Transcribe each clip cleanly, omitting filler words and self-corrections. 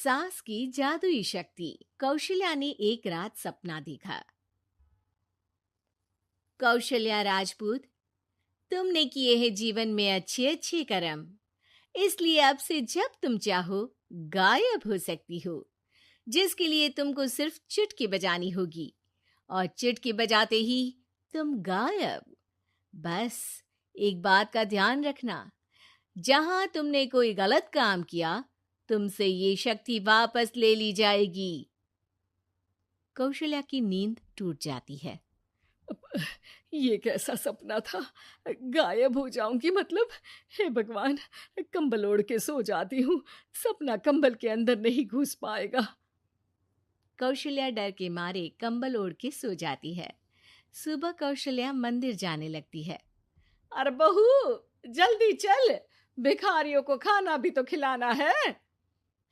सास की जादुई शक्ति। कौशल्या ने एक रात सपना देखा। कौशल्या राजपूत, तुमने किए हैं जीवन में अच्छे अच्छे कर्म, इसलिए अब से जब तुम चाहो गायब हो सकती हो, जिसके लिए तुमको सिर्फ चुटकी बजानी होगी और चुटकी बजाते ही तुम गायब। बस एक बात का ध्यान रखना, जहां तुमने कोई गलत काम किया तुमसे ये शक्ति वापस ले ली जाएगी। कौशल्या की नींद टूट जाती है। ये कैसा सपना था? गायब हो जाऊंगी मतलब? हे भगवान, कंबल ओढ़ के सो जाती हूँ, सपना कंबल के अंदर नहीं घुस पाएगा। कौशल्या डर के मारे कंबल ओढ़ के सो जाती है। सुबह कौशल्या मंदिर जाने लगती है। अरे बहू, जल्दी चल, भिखारियों को खाना भी तो खिलाना है।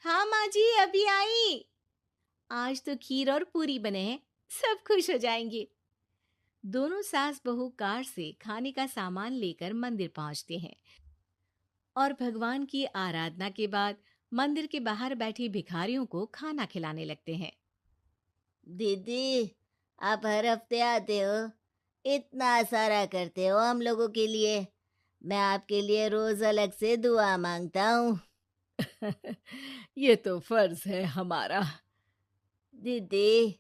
हाँ माँ जी, अभी आई। आज तो खीर और पूरी बने हैं, सब खुश हो जाएंगे। दोनों सास बहू कार से खाने का सामान लेकर मंदिर पहुंचते हैं और भगवान की आराधना के बाद मंदिर के बाहर बैठे भिखारियों को खाना खिलाने लगते हैं। दीदी, आप हर हफ्ते आते हो, इतना सारा करते हो हम लोगों के लिए। मैं आपके लिए रोज अलग से दुआ मांगता हूँ। ये तो फर्ज है हमारा। दीदी,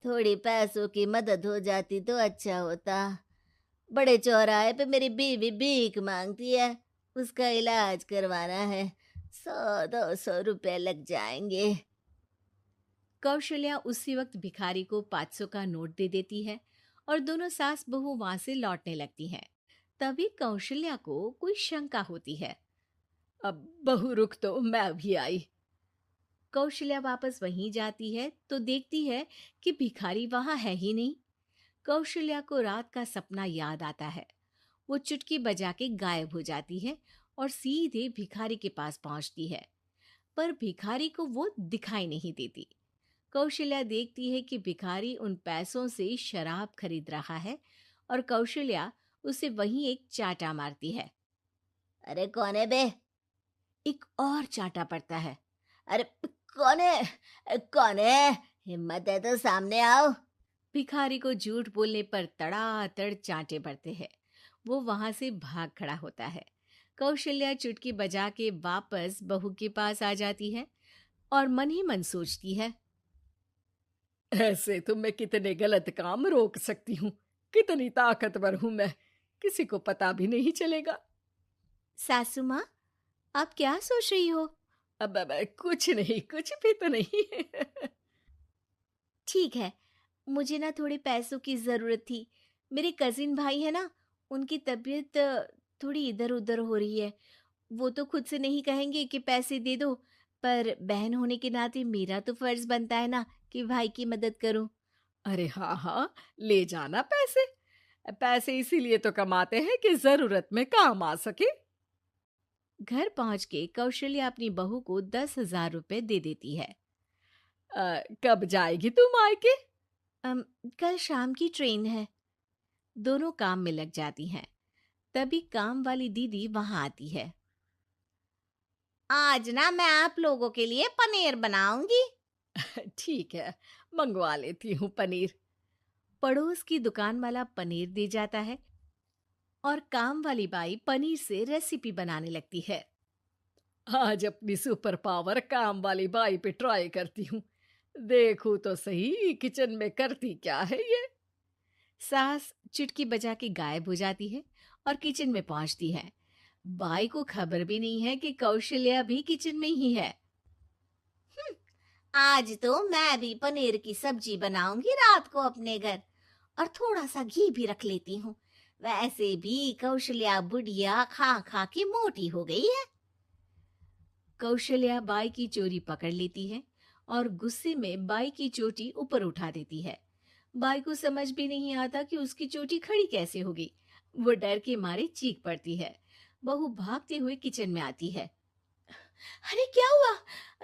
थोड़ी पैसों की मदद हो जाती तो अच्छा होता। बड़े चौराहे पे मेरी बीवी भीख मांगती है, उसका इलाज करवाना है, 100-200 रुपए लग जाएंगे। कौशल्या उसी वक्त भिखारी को 500 का नोट दे देती है और दोनों सास बहू वहां से लौटने लगती हैं। तभी कौशल्या को कोई शंका होती है। अब बहू रुक, तो मैं अभी आई। कौशल्या वापस वहीं जाती है तो देखती है कि भिखारी वहां है ही नहीं। कौशल्या को रात का सपना याद आता है। वो चुटकी बजा के गायब हो जाती है और सीधे भिखारी के पास पहुंचती है, पर भिखारी को वो दिखाई नहीं देती। कौशल्या देखती है कि भिखारी उन पैसों से शराब खरीद रहा है और कौशल्या उसे वहीं एक चाटा मारती है। अरे कौन है बे? एक और चाटा पड़ता है। अरे कौन है? कौन है? हिम्मत है तो सामने आओ। भिखारी को झूठ बोलने पर तड़ातड़ चांटे पड़ते हैं। वो वहां से भाग खड़ा होता है। कौशल्या चुटकी बजा के वापस बहू के पास आ जाती है और मन ही मन सोचती है, ऐसे तो मैं कितने गलत काम रोक सकती हूँ, कितनी ताकतवर हूँ मैं, किसी को पता भी नहीं चलेगा। सासू माँ, आप क्या सोच रही हो? अब कुछ नहीं, कुछ भी तो नहीं। ठीक है, मुझे ना थोड़े पैसों की ज़रूरत थी। मेरे कजिन भाई है ना, उनकी तबीयत थोड़ी इधर उधर हो रही है। वो तो खुद से नहीं कहेंगे कि पैसे दे दो, पर बहन होने के नाते मेरा तो फर्ज बनता है ना कि भाई की मदद करूं। अरे हाँ हाँ, ले जाना पैसे। पैसे इसीलिए तो कमाते हैं कि जरूरत में काम आ सके। घर पहुंच के कौशल्या अपनी बहू को 10,000 रुपए दे देती है। कब जाएगी तू मायके? अम, कल शाम की ट्रेन है। दोनों काम में लग जाती हैं। तभी काम वाली दीदी वहां आती है। आज ना मैं आप लोगों के लिए पनीर बनाऊंगी। ठीक है, मंगवा लेती हूँ पनीर। पड़ोस की दुकान वाला पनीर दे जाता है और काम वाली बाई पनीर से रेसिपी बनाने लगती है। आज अपनी सुपर पावर काम वाली बाई पे ट्राई करती हूँ, देखूं तो सही किचन में करती क्या है ये। सास चुटकी बजा के गायब हो जाती है और किचन में पहुंचती है। बाई को खबर भी नहीं है कि कौशल्या भी किचन में ही है। आज तो मैं भी पनीर की सब्जी बनाऊंगी रात को अपने घर, और थोड़ा सा घी भी रख लेती हूँ। वैसे भी कौशल्या बुढ़िया खा खा के मोटी हो गई है। कौशल्या बाई की चोरी पकड़ लेती है और गुस्से में बाई की चोटी ऊपर उठा देती है। बाई को समझ भी नहीं आता कि उसकी चोटी खड़ी कैसे होगी। वो डर के मारे चीख पड़ती है। बहू भागते हुए किचन में आती है। अरे क्या हुआ?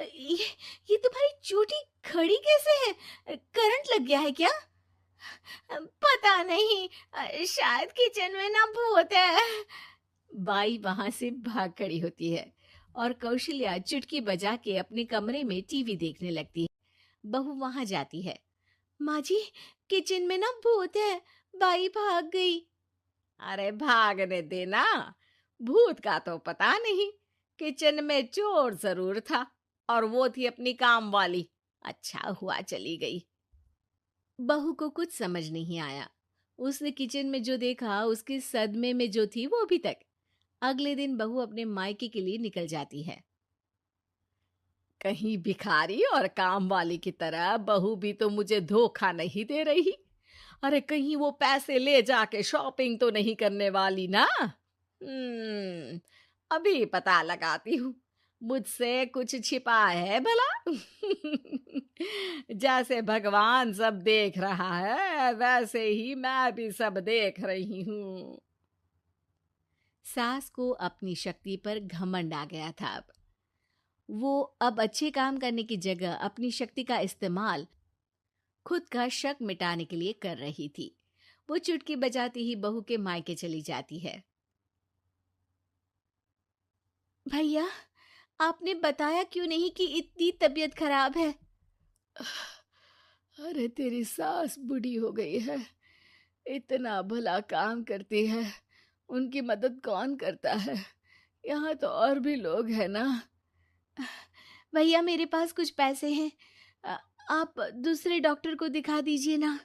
ये तुम्हारी चोटी खड़ी कैसे है? करंट लग गया है क्या? पता नहीं, शायद किचन में ना भूत है। बाई वहां से भाग खड़ी होती है और कौशल्या चुटकी बजा के अपने कमरे में टीवी देखने लगती है। बहू वहां जाती है। माँ जी, किचन में ना भूत है, बाई भाग गई। अरे भागने देना, भूत का तो पता नहीं, किचन में चोर जरूर था और वो थी अपनी काम वाली। अच्छा हुआ चली गई। बहू को कुछ समझ नहीं आया। उसने किचन में जो देखा उसके सदमे में जो थी वो अभी तक। अगले दिन बहू अपने मायके के लिए निकल जाती है। कहीं भिखारी और काम वाली की तरह बहू भी तो मुझे धोखा नहीं दे रही। अरे कहीं वो पैसे ले जाके शॉपिंग तो नहीं करने वाली ना। अभी पता लगाती हूँ, मुझसे कुछ छिपा है भला। जैसे भगवान सब देख रहा है वैसे ही मैं भी सब देख रही हूँ। सास को अपनी शक्ति पर घमंड आ गया था। वो अब अच्छे काम करने की जगह अपनी शक्ति का इस्तेमाल खुद का शक मिटाने के लिए कर रही थी। वो चुटकी बजाती ही बहू के मायके चली जाती है। भैया, आपने बताया क्यों नहीं कि इतनी तबीयत खराब है? अरे तेरी सास बूढ़ी हो गई है, इतना भला काम करती है, उनकी मदद कौन करता है? यहाँ तो और भी लोग हैं ना। भैया, मेरे पास कुछ पैसे हैं, आप दूसरे डॉक्टर को दिखा दीजिए ना।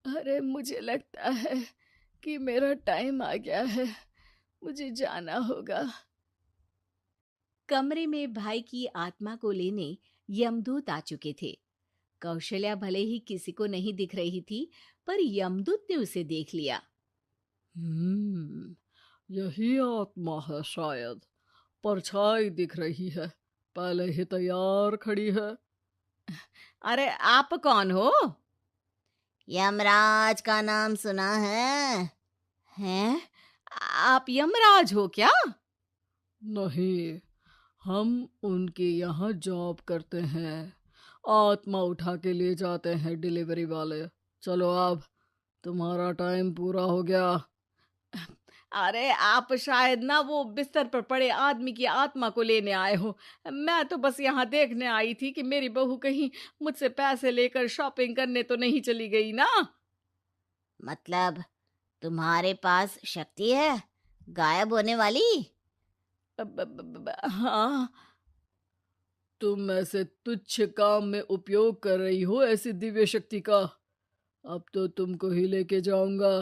अरे मुझे लगता है कि मेरा टाइम आ गया है, मुझे जाना होगा। कमरे में भाई की आत्मा को लेने यमदूत आ चुके थे। कौशल्या भले ही किसी को नहीं दिख रही थी, पर यमदूत ने उसे देख लिया। यही आत्मा है शायद, परछाई दिख रही है, पहले ही तैयार खड़ी है। अरे आप कौन हो? यमराज का नाम सुना है? हैं? आप यमराज हो क्या? नहीं, हम उनके यहाँ जॉब करते हैं, आत्मा उठा के ले जाते हैं डिलीवरी वाले। चलो अब तुम्हारा टाइम पूरा हो गया। अरे आप शायद ना वो बिस्तर पर पड़े आदमी की आत्मा को लेने आए हो। मैं तो बस यहाँ देखने आई थी कि मेरी बहू कहीं मुझसे पैसे लेकर शॉपिंग करने तो नहीं चली गई ना। मतलब तुम्हारे पास शक्ति है गायब होने वाली? हाँ, तुम ऐसे तुच्छ काम में उपयोग कर रही हो ऐसी दिव्य शक्ति का। अब तो तुमको ही लेके जाऊंगा।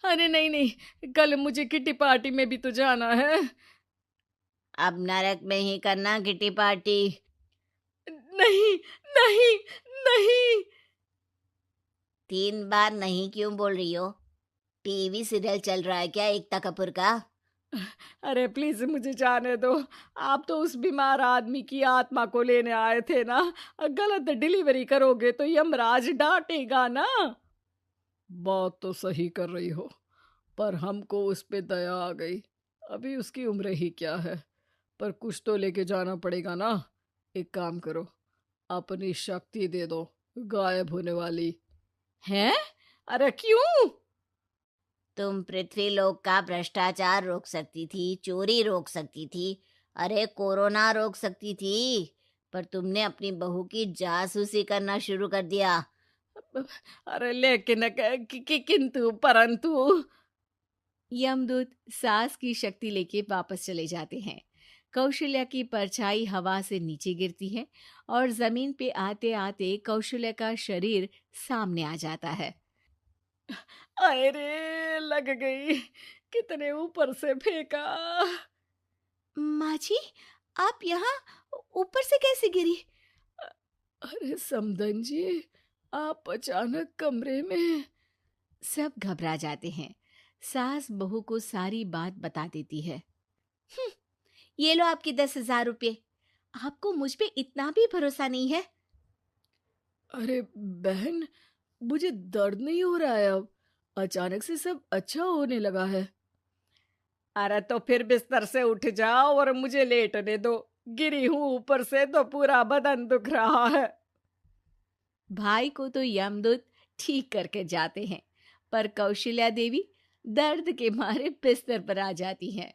अरे नहीं नहीं, कल मुझे किटी पार्टी में भी तो जाना है। अब नरक में ही करना किटी पार्टी। नहीं नहीं नहीं। 3 बार नहीं क्यों बोल रही हो? टीवी सीरियल चल रहा है क्या एकता कपूर का? अरे प्लीज मुझे जाने दो। आप तो उस बीमार आदमी की आत्मा को लेने आए थे ना। गलत डिलीवरी करोगे तो यमराज डांटेगा ना। बात तो सही कर रही हो, पर हमको उस पे दया आ गई। अभी उसकी उम्र ही क्या है, पर कुछ तो लेके जाना पड़ेगा ना। एक काम करो, अपनी शक्ति दे दो, गायब होने वाली। हैं? अरे क्यों? तुम पृथ्वी लोक का भ्रष्टाचार रोक सकती थी, चोरी रोक सकती थी, अरे कोरोना रोक सकती थी, पर तुमने अपनी बहू की जासूसी करना शुरू कर दिया। अरे लेकिन किंतु परंतु। यमदूत सास की शक्ति लेके वापस चले जाते हैं। कौशल्या की परछाई हवा से नीचे गिरती है और जमीन पे आते आते कौशल्या का शरीर सामने आ जाता है। अरे लग गई, कितने ऊपर से फेंका। माँ जी, आप यहाँ ऊपर से कैसे गिरी? अरे समधन जी, आप अचानक कमरे में। सब घबरा जाते हैं। सास बहू को सारी बात बता देती है। ये लो आपके 10,000 रुपये। आपको मुझ पे इतना भी भरोसा नहीं है? अरे बहन, मुझे दर्द नहीं हो रहा है, अब अचानक से सब अच्छा होने लगा है। अरे तो फिर बिस्तर से उठ जाओ और मुझे लेटने दो, गिरी हूं ऊपर से तो पूरा बदन दुख रहा है। भाई को तो यमदूत ठीक करके जाते हैं, पर कौशल्या देवी दर्द के मारे बिस्तर पर आ जाती हैं।